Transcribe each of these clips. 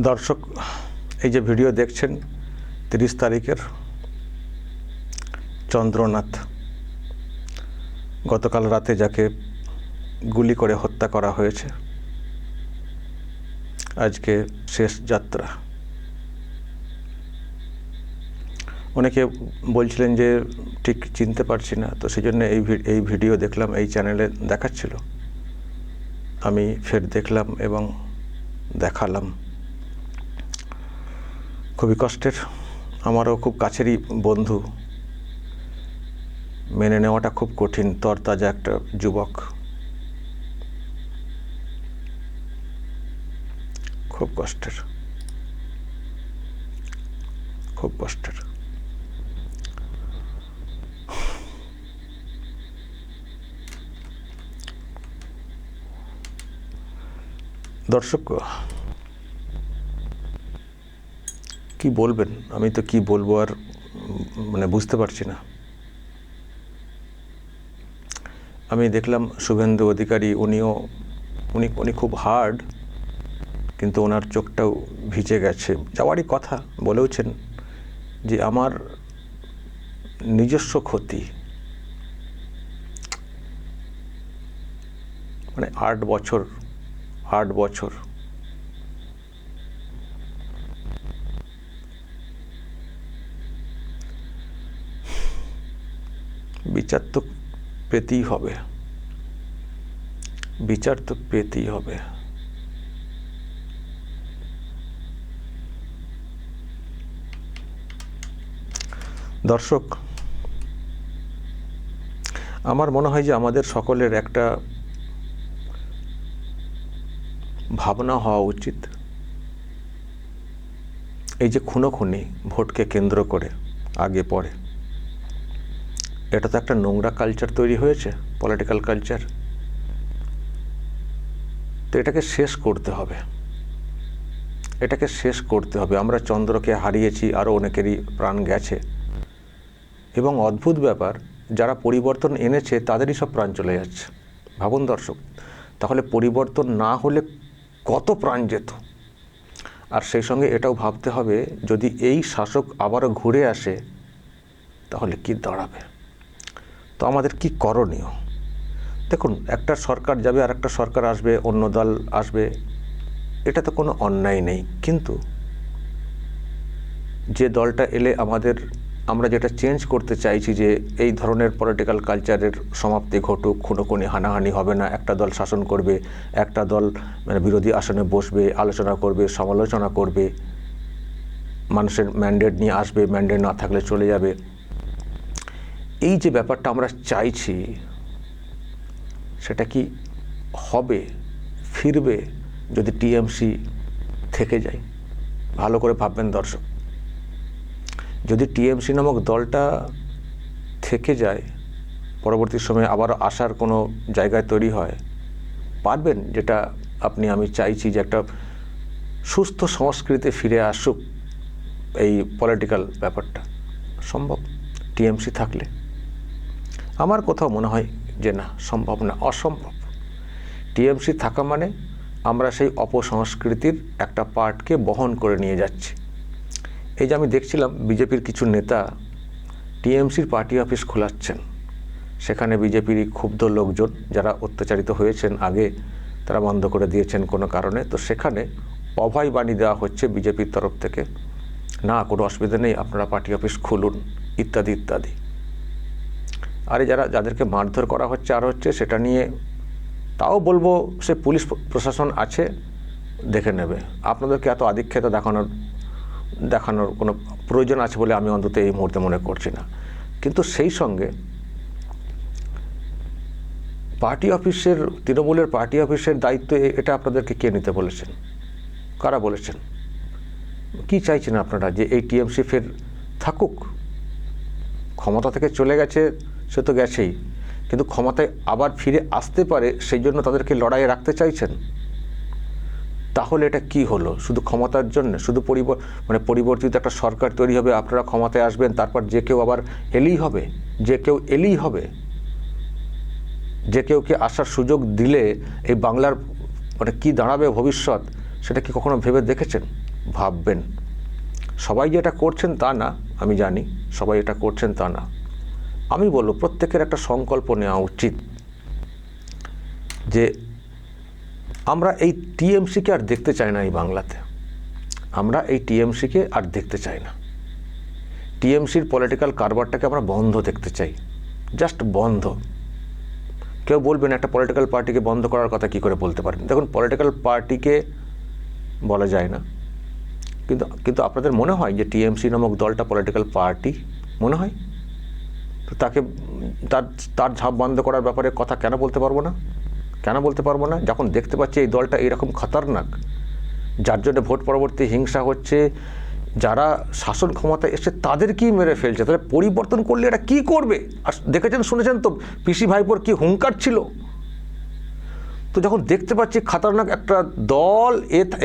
দর্শক, এই যে ভিডিও দেখছেন 30 তারিখের চন্দ্রনাথ, গতকাল রাতে যাকে গুলি করে হত্যা করা হয়েছে, আজকে শেষ যাত্রা। অনেকে বলছিলেন যে ঠিক চিনতে পারছি না, তো সেই জন্য এই ভিডিও দেখলাম, এই চ্যানেলে দেখাচ্ছিল, আমি ফের দেখলাম এবং দেখালাম। খুবই কষ্টের, আমারও খুব কাছেরই বন্ধু, মেনে নেওয়াটা খুব কঠিন। তরতাজা একটা যুবক, খুব কষ্টের, খুব কষ্টের। দর্শক, কি বলবেন? আমি তো কি বলবো আর বুঝতে পারছি না। আমি দেখলাম শুভেন্দু অধিকারী, উনি খুব হার্ড, কিন্তু ওনার চোখটাও ভিজে গেছে। যাওয়ারই কথা, বলেওছেন যে আমার নিজস্ব ক্ষতি, 8 বছর বিচার তো পেতেই হবে, বিচার তো পেতেই হবে। দর্শক, আমার মনে হয় যে আমাদের সকলের একটা ভাবনা হওয়া উচিত, এই যে খুনোখুনি ভোটকে কেন্দ্র করে আগে পরে, এটা তো একটা নোংরা কালচার তৈরি হয়েছে, পলিটিক্যাল কালচার। তো এটাকে শেষ করতে হবে, এটাকে শেষ করতে হবে। আমরা চন্দ্রকে হারিয়েছি, আরও অনেকেরই প্রাণ গেছে, এবং অদ্ভুত ব্যাপার, যারা পরিবর্তন এনেছে তাদেরই সব প্রাণ চলে যাচ্ছে। ভাবুন দর্শক, তাহলে পরিবর্তন না হলে কত প্রাণ যেত। আর সেই সঙ্গে এটাও ভাবতে হবে, যদি এই শাসক আবারও ঘুরে আসে তাহলে কি দাঁড়াবে। তো আমাদের কি করণীয়? দেখুন, একটা সরকার যাবে আর একটা সরকার আসবে, অন্য দল আসবে, এটা তো কোনো অন্যায় নেই। কিন্তু যে দলটা এলে আমরা যেটা চেঞ্জ করতে চাইছি, যে এই ধরনের পলিটিক্যাল কালচারের সমাপ্তি ঘটুক, খুনোখুনি হানাহানি হবে না, একটা দল শাসন করবে, একটা দল বিরোধী আসনে বসবে, আলোচনা করবে, সমালোচনা করবে, মানুষের ম্যান্ডেট নিয়ে আসবে, ম্যান্ডেট না থাকলে চলে যাবে। এই যে ব্যাপারটা আমরা চাইছি, সেটা কি হবে, ফিরবে যদি টিএমসি থেকে যায়? ভালো করে ভাববেন দর্শক, যদি টিএমসি নামক দলটা থেকে যায়, পরবর্তী সময়ে আবার আসার কোনো জায়গায় তৈরি হয়, পারবেন? যেটা আমি চাইছি, যে একটা সুস্থ সংস্কৃতি ফিরে আসুক এই পলিটিক্যাল ব্যাপারটা, সম্ভব টিএমসি থাকলে? আমার কোথাও মনে হয় যে না, সম্ভব না, অসম্ভব। টিএমসি থাকা মানে আমরা সেই অপসংস্কৃতির একটা পার্টকে বহন করে নিয়ে যাচ্ছি। এই যে আমি দেখছিলাম বিজেপির কিছু নেতা টিএমসির পার্টি অফিস খোলাচ্ছেন, সেখানে বিজেপিরই ক্ষুব্ধ লোকজন যারা অত্যাচারিত হয়েছেন আগে, তারা বন্ধ করে দিয়েছেন কোনো কারণে। তো সেখানে অভয় বাণী দেওয়া হচ্ছে বিজেপির তরফ থেকে, না কোনো অসুবিধা নেই, আপনারা পার্টি অফিস খুলুন, ইত্যাদি ইত্যাদি। আরে যাদেরকে মারধর করা হচ্ছে আর হচ্ছে, সেটা নিয়ে তাও বলবো, সে পুলিশ প্রশাসন আছে, দেখে নেবে। আপনাদেরকে এত আধিক্যতা দেখানোর কোনো প্রয়োজন আছে বলে আমি অন্তত এই মুহূর্তে মনে করছি না। কিন্তু সেই সঙ্গে পার্টি অফিসের, তৃণমূলের পার্টি অফিসের দায়িত্ব এটা আপনাদেরকে কে নিতে বলেছেন? কারা বলেছেন? কি চাইছেন আপনারা? যে এই টিএমসি ফের থাকুক? ক্ষমতা থেকে চলে গেছে, সে তো গেছেই, কিন্তু ক্ষমতায় আবার ফিরে আসতে পারে, সেই জন্য তাদেরকে লড়াইয়ে রাখতে চাইছেন। তাহলে এটা কি হলো? শুধু ক্ষমতার জন্য? শুধু পরিবর্তিত একটা সরকার তৈরি হবে, আপনারা ক্ষমতায় আসবেন, তারপর যে কেউ আবার এলেই হবে, যে কেউকে আসার সুযোগ দিলে এই বাংলার কি দাঁড়াবে ভবিষ্যৎ, সেটা কি কখনো ভেবে দেখেছেন? ভাববেন। সবাই যে এটা করছেন তা না, আমি জানি সবাই এটা করছেন তা না। আমি বলবো প্রত্যেকের একটা সংকল্প নেওয়া উচিত যে আমরা এই টিএমসিকে আর দেখতে চাই না এই বাংলাতে। আমরা এই টিএমসিকে আর দেখতে চাই না। টিএমসির পলিটিক্যাল কারবারটাকে আমরা বন্ধ দেখতে চাই, জাস্ট বন্ধ। কেউ বলবেন একটা পলিটিক্যাল পার্টিকে বন্ধ করার কথা কী করে বলতে পারেন? দেখুন, পলিটিক্যাল পার্টিকে বলা যায় না, কিন্তু আপনাদের মনে হয় যে টিএমসি নামক দলটা পলিটিক্যাল পার্টি মনে হয়? তো তাকে তার ঝাঁপ বন্ধ করার ব্যাপারে কথা কেন বলতে পারবো না? কেন বলতে পারবো না? যখন দেখতে পাচ্ছি এই দলটা এইরকম খতরনাক, যার জন্য ভোট পরবর্তী হিংসা হচ্ছে, যারা শাসন ক্ষমতায় এসে তাদেরকেই মেরে ফেলছে, তাহলে পরিবর্তন করলে এরা কী করবে? আর দেখেছেন শুনেছেন তো পিসি ভাইপোর কী হুঙ্কার ছিল। তো যখন দেখতে পাচ্ছি খতরনাক একটা দল,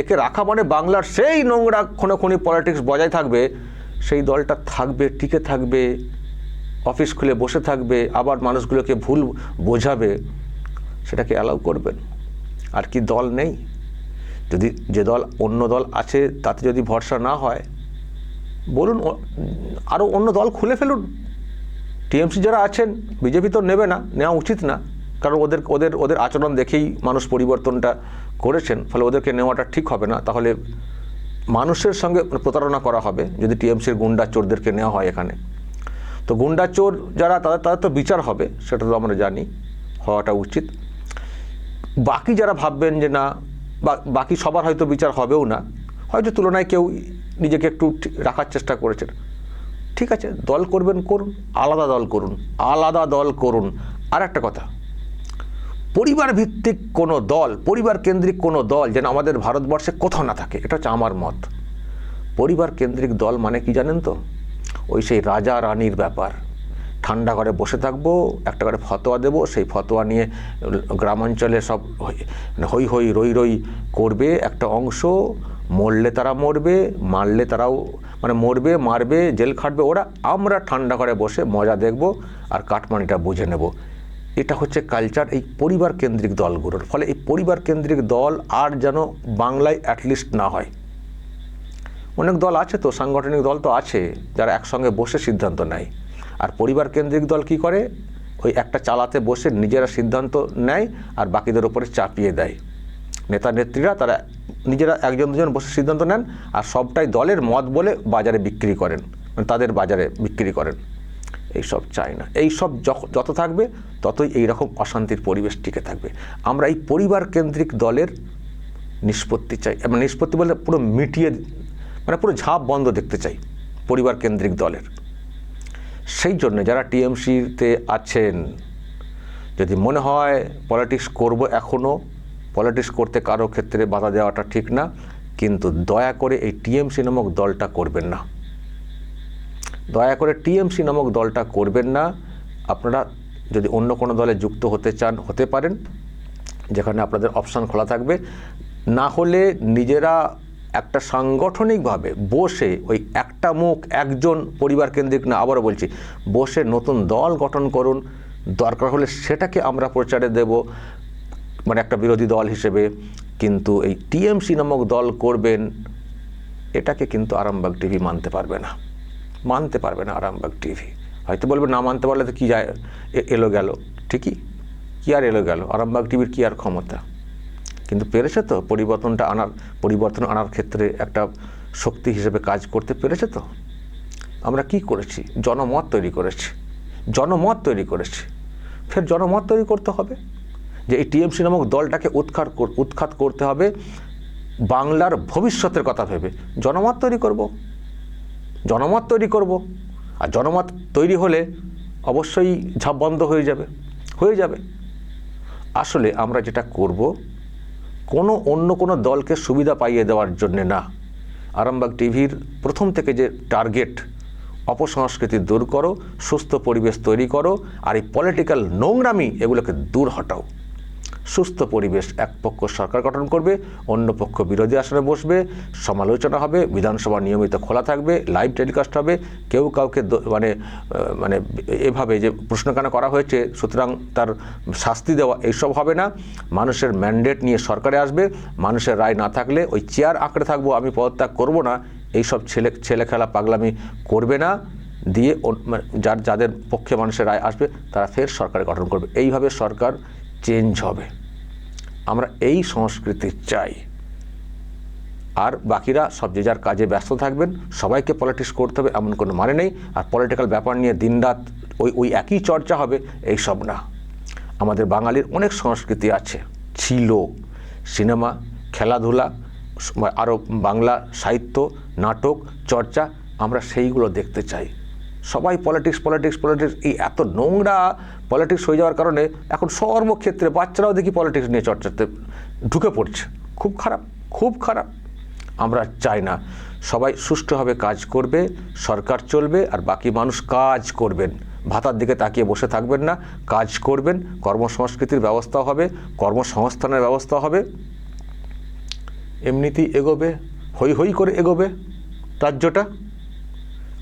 একে রাখা মানে বাংলার সেই নোংরা খুনোখুনি পলিটিক্স বজায় থাকবে, সেই দলটা থাকবে, টিকে থাকবে, অফিস খুলে বসে থাকবে, আবার মানুষগুলোকে ভুল বোঝাবে, সেটাকে অ্যালাউ করবেন? আর কি দল নেই? যদি যে দল অন্য দল আছে তাতে যদি ভরসা না হয়, বলুন আরও অন্য দল খুলে ফেলুন। টিএমসি যারা আছেন, বিজেপি তো নেবে না, নেওয়া উচিত না, কারণ ওদের আচরণ দেখেই মানুষ পরিবর্তনটা করেছেন, ফলে ওদেরকে নেওয়াটা ঠিক হবে না। তাহলে মানুষের সঙ্গে প্রতারণা করা হবে যদি টিএমসির গুন্ডা চোরদেরকে নেওয়া হয় এখানে। তো গুন্ডা চোর যারা তাদের তো বিচার হবে, সেটা তো আমরা জানি, হওয়াটা উচিত। বাকি যারা ভাববেন যে না, বাকি সবার হয়তো বিচার হবেও না, হয়তো তুলনায় কেউ নিজেকে একটু রাখার চেষ্টা করেছেন, ঠিক আছে, দল করবেন করুন, আলাদা দল করুন, আলাদা দল করুন। আর একটা কথা, পরিবার ভিত্তিক কোনো দল, পরিবার কেন্দ্রিক কোনো দল যেন আমাদের ভারতবর্ষে কোথাও না থাকে, এটা হচ্ছে আমার মত। পরিবার কেন্দ্রিক দল মানে কি জানেন তো? ওই সেই রাজা রানীর ব্যাপার। ঠান্ডা ঘরে বসে থাকবো, একটা করে ফতোয়া দেবো, সেই ফতোয়া নিয়ে গ্রামাঞ্চলে সব হই হই রই রই করবে একটা অংশ, মরলে তারা মরবে, মারলে তারাও মরবে, মারবে, জেল খাটবে ওরা, আমরা ঠান্ডা ঘরে বসে মজা দেখব আর কাটমানিটা বুঝে নেব। এটা হচ্ছে কালচার এই পরিবার কেন্দ্রিক দলগুলোর। ফলে এই পরিবার কেন্দ্রিক দল আর যেন বাংলায় অ্যাটলিস্ট না হয়। অনেক দল আছে তো, সাংগঠনিক দল তো আছে, যারা একসঙ্গে বসে সিদ্ধান্ত নেয়। আর পরিবার কেন্দ্রিক দল কি করে? ওই একটা চালাতে বসে নিজেরা সিদ্ধান্ত নেয় আর বাকিদের উপরে চাপিয়ে দেয়। নেতা নেত্রীরা তারা নিজেরা একজন দুজন বসে সিদ্ধান্ত নেন আর সবটাই দলের মত বলে বাজারে বিক্রি করেন, তাদের বাজারে বিক্রি করেন। এইসব চাই না। এইসব যত থাকবে ততই এইরকম অশান্তির পরিবেশ টিকে থাকবে। আমরা এই পরিবার কেন্দ্রিক দলের নিষ্পত্তি চাই, নিষ্পত্তি বলতে পুরো মিটিয়ে, পুরো ঝাঁপ বন্ধ দেখতে চাই পরিবার কেন্দ্রিক দলের। সেই জন্য যারা টিএমসিতে আছেন, যদি মনে হয় পলিটিক্স করব, এখনও পলিটিক্স করতে কারো ক্ষেত্রে বাধা দেওয়াটা ঠিক না, কিন্তু দয়া করে এই টিএমসি নামক দলটা করবেন না। দয়া করে টিএমসি নামক দলটা করবেন না। আপনারা যদি অন্য কোনো দলে যুক্ত হতে চান হতে পারেন, যেখানে আপনাদের অপশান খোলা থাকবে। না হলে নিজেরা একটা সাংগঠনিকভাবে বসে, ওই একটা মুখ একজন পরিবার কেন্দ্রিক না, আবারও বলছি, বসে নতুন দল গঠন করুন। দরকার হলে সেটাকে আমরা প্রচারে দেব, একটা বিরোধী দল হিসেবে। কিন্তু এই টিএমসি নামক দল করবেন, এটাকে কিন্তু আরামবাগ টিভি মানতে পারবে না, মানতে পারবে না আরামবাগ টিভি। হয়তো বলবে না মানতে পারলে তো কী যায়, এলো গেল, ঠিকই, কী আর এলো গেল, আরামবাগ টিভির কী আর ক্ষমতা। কিন্তু পেরেছে তো পরিবর্তন আনার ক্ষেত্রে একটা শক্তি হিসেবে কাজ করতে পেরেছে তো। আমরা কি করেছি? জনমত তৈরি করেছি। ফের জনমত তৈরি করতে হবে যে এই টিএমসি নামক দলটাকে উৎখাত করতে হবে বাংলার ভবিষ্যতের কথা ভেবে। জনমত তৈরি করব। আর জনমত তৈরি হলে অবশ্যই ঝাঁপ বন্ধ হয়ে যাবে। আসলে আমরা যেটা করব, অন্য কোনো দলকে সুবিধা পাইয়ে দেওয়ার জন্যে না। আরামবাগ টিভির প্রথম থেকে যে টার্গেট, অপসংস্কৃতি দূর করো, সুস্থ পরিবেশ তৈরি করো, আর এই পলিটিক্যাল নোংরামি এগুলোকে দূর হটাও। সুস্থ পরিবেশ, এক পক্ষ সরকার গঠন করবে, অন্য পক্ষ বিরোধী আসনে বসবে, সমালোচনা হবে, বিধানসভা নিয়মিত খোলা থাকবে, লাইভ টেলিকাস্ট হবে, কেউ কাউকে মানে এভাবে যে প্রশ্ন কেন করা হয়েছে সুতরাং তার শাস্তি দেওয়া, এইসব হবে না। মানুষের ম্যান্ডেট নিয়ে সরকারে আসবে, মানুষের রায় না থাকলে ওই চেয়ার আঁকড়ে থাকবো, আমি পদত্যাগ করব না, এইসব ছেলে খেলা পাগলামি করবে না, দিয়ে যাদের পক্ষে মানুষের রায় আসবে তারা ফের সরকার গঠন করবে। এইভাবে সরকার চেঞ্জ হবে। আমরা এই সংস্কৃতি চাই। আর বাকিরা সব যে যার কাজে ব্যস্ত থাকবেন, সবাইকে পলিটিক্স করতে হবে এমন কোনো মানে নেই। আর পলিটিক্যাল ব্যাপার নিয়ে দিনরাত ওই একই চর্চা হবে, এইসব না। আমাদের বাঙালির অনেক সংস্কৃতি আছে, ছিল, সিনেমা, খেলাধুলা, আরও বাংলা সাহিত্য, নাটক, চর্চা, আমরা সেইগুলো দেখতে চাই। সবাই পলিটিক্স, এই এত নোংরা পলিটিক্স হয়ে যাওয়ার কারণে এখন সর্বক্ষেত্রে বাচ্চারাও দেখি পলিটিক্স নিয়ে চর্চাতে ঢুকে পড়ছে। খুব খারাপ। আমরা চাই না। সবাই সুষ্ঠুভাবে কাজ করবে, সরকার চলবে, আর বাকি মানুষ কাজ করবেন। ভাতার দিকে তাকিয়ে বসে থাকবেন না, কাজ করবেন। কর্মসংস্কৃতির ব্যবস্থা হবে, কর্মসংস্থানের ব্যবস্থা হবে, এমনিতেই এগোবে, হই করে এগোবে রাজ্যটা।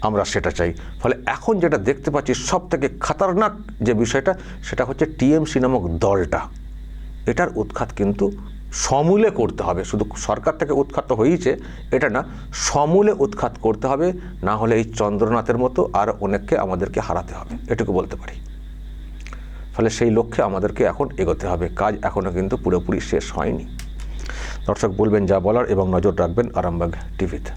আমরা সেটা চাই। ফলে এখন যেটা দেখতে পাচ্ছি সব থেকে খতরনাক যে বিষয়টা, সেটা হচ্ছে টিএমসি নামক দলটা। এটার উৎখাত কিন্তু সমূলে করতে হবে। শুধু সরকার থেকে উৎখাত হয়েছে এটা না, সমূলে উৎখাত করতে হবে, না হলে এই চন্দ্রনাথের মতো আর অনেককে আমাদেরকে হারাতে হবে, এটুকু বলতে পারি। ফলে সেই লক্ষ্যে আমাদেরকে এখন এগোতে হবে। কাজ এখনও কিন্তু পুরোপুরি শেষ হয়নি। দর্শক বলবেন যা বলার এবং নজর রাখবেন আরামবাগ টিভিতে।